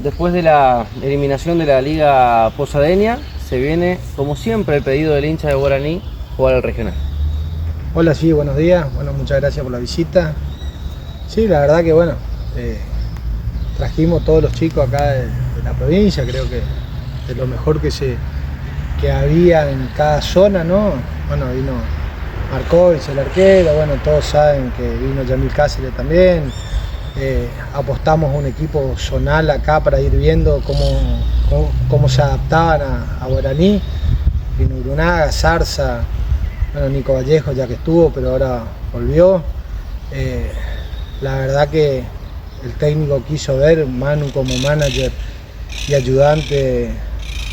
Después de la eliminación de la Liga Posadeña, se viene, como siempre, el pedido del hincha de Guaraní jugar al regional. Hola, sí, buenos días. Bueno, muchas gracias por la visita. Sí, la verdad que bueno, trajimos todos los chicos acá de la provincia, creo que es lo mejor que había en cada zona, ¿no? Bueno, vino Markovic, el arquero, bueno, todos saben que vino Yamil Cáceres también. Apostamos a un equipo zonal acá para ir viendo cómo se adaptaban a Guaraní. Vino Urunaga, Zarza, bueno, Nico Vallejo ya que estuvo, pero ahora volvió. La verdad que el técnico quiso ver Manu como manager y ayudante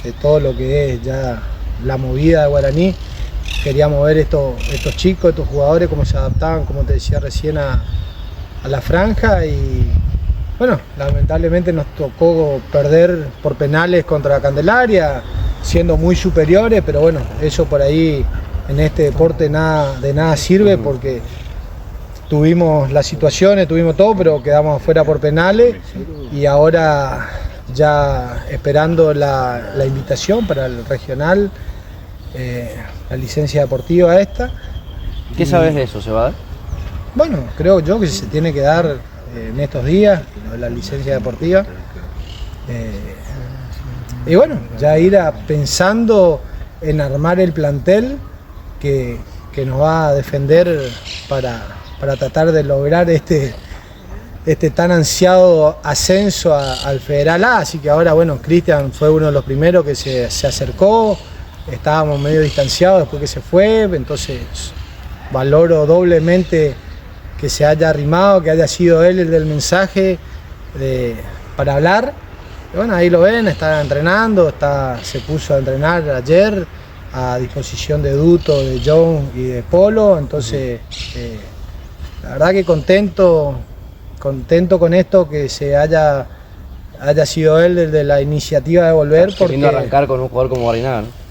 de todo lo que es ya la movida de Guaraní. Queríamos ver estos chicos, estos jugadores, cómo se adaptaban, como te decía recién, a la franja. Y bueno, lamentablemente nos tocó perder por penales contra Candelaria, siendo muy superiores, pero bueno, eso por ahí en este deporte de nada sirve, porque tuvimos las situaciones, tuvimos todo, pero quedamos afuera por penales. Y ahora ya esperando la invitación para el regional, la licencia deportiva esta. ¿Qué sabes de eso? ¿Se va a dar? Bueno, creo yo que se tiene que dar en estos días, la licencia deportiva. Y bueno, ya ir pensando en armar el plantel que nos va a defender para tratar de lograr este tan ansiado ascenso al Federal A. Así que ahora, bueno, Cristian fue uno de los primeros que se acercó. Estábamos medio distanciados después que se fue, entonces valoro doblemente que se haya arrimado, que haya sido él el del mensaje para hablar. Y bueno, ahí lo ven, está entrenando, se puso a entrenar ayer a disposición de Duto, de John y de Polo. Entonces, la verdad que contento con esto, que se haya sido él el de la iniciativa de volver. Porque vino a arrancar con un jugador como Barinaga, ¿no?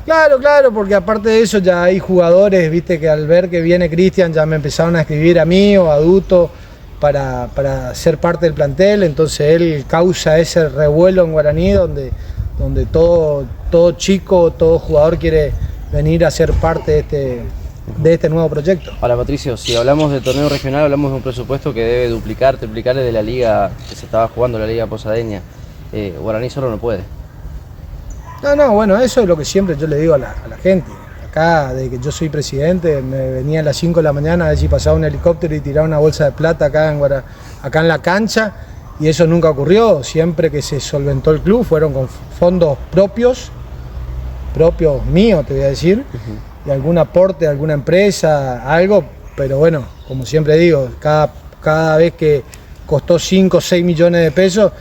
Claro, porque aparte de eso ya hay jugadores, viste, que al ver que viene Cristian ya me empezaron a escribir a mí o a Duto para ser parte del plantel. Entonces él causa ese revuelo en Guaraní donde todo chico, todo jugador quiere venir a ser parte de este nuevo proyecto. Ahora, Patricio, si hablamos de torneo regional, hablamos de un presupuesto que debe duplicar, triplicar el de la liga que se estaba jugando, la Liga Posadeña. Guaraní solo no puede. No, bueno, eso es lo que siempre yo le digo a la gente. Acá, desde que yo soy presidente, me venía a las 5 de la mañana a ver si pasaba un helicóptero y tiraba una bolsa de plata acá en la cancha, y eso nunca ocurrió. Siempre que se solventó el club fueron con fondos propios míos, te voy a decir, y algún aporte de alguna empresa, algo, pero bueno, como siempre digo, cada vez que costó 5 o 6 millones de pesos,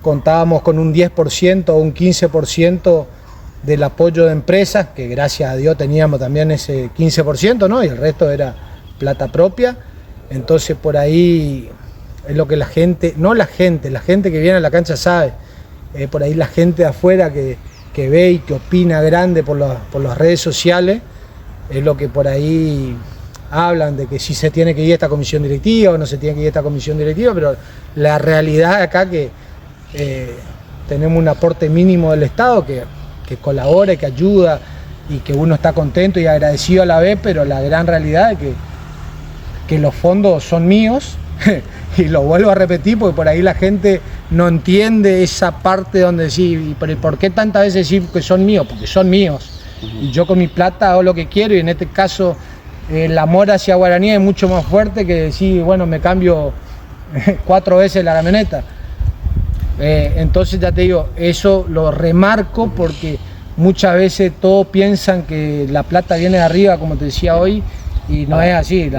contábamos con un 10% o un 15% del apoyo de empresas, que gracias a Dios teníamos también ese 15%, ¿no? Y el resto era plata propia. Entonces por ahí es lo que la gente que viene a la cancha sabe. Por ahí la gente de afuera que ve y que opina grande por las redes sociales, es lo que por ahí hablan de que si se tiene que ir a esta comisión directiva o no se tiene que ir a esta comisión directiva, pero la realidad acá que tenemos un aporte mínimo del Estado que colabora, que ayuda, y que uno está contento y agradecido a la vez, pero la gran realidad es que los fondos son míos. Y lo vuelvo a repetir porque por ahí la gente no entiende esa parte donde sí, ¿por qué tantas veces decir que son míos? Porque son míos. Y yo con mi plata hago lo que quiero, y en este caso el amor hacia Guaraní es mucho más fuerte que decir, bueno, me cambio 4 veces la camioneta. Entonces ya te digo, eso lo remarco porque muchas veces todos piensan que la plata viene de arriba, como te decía hoy, y no es así.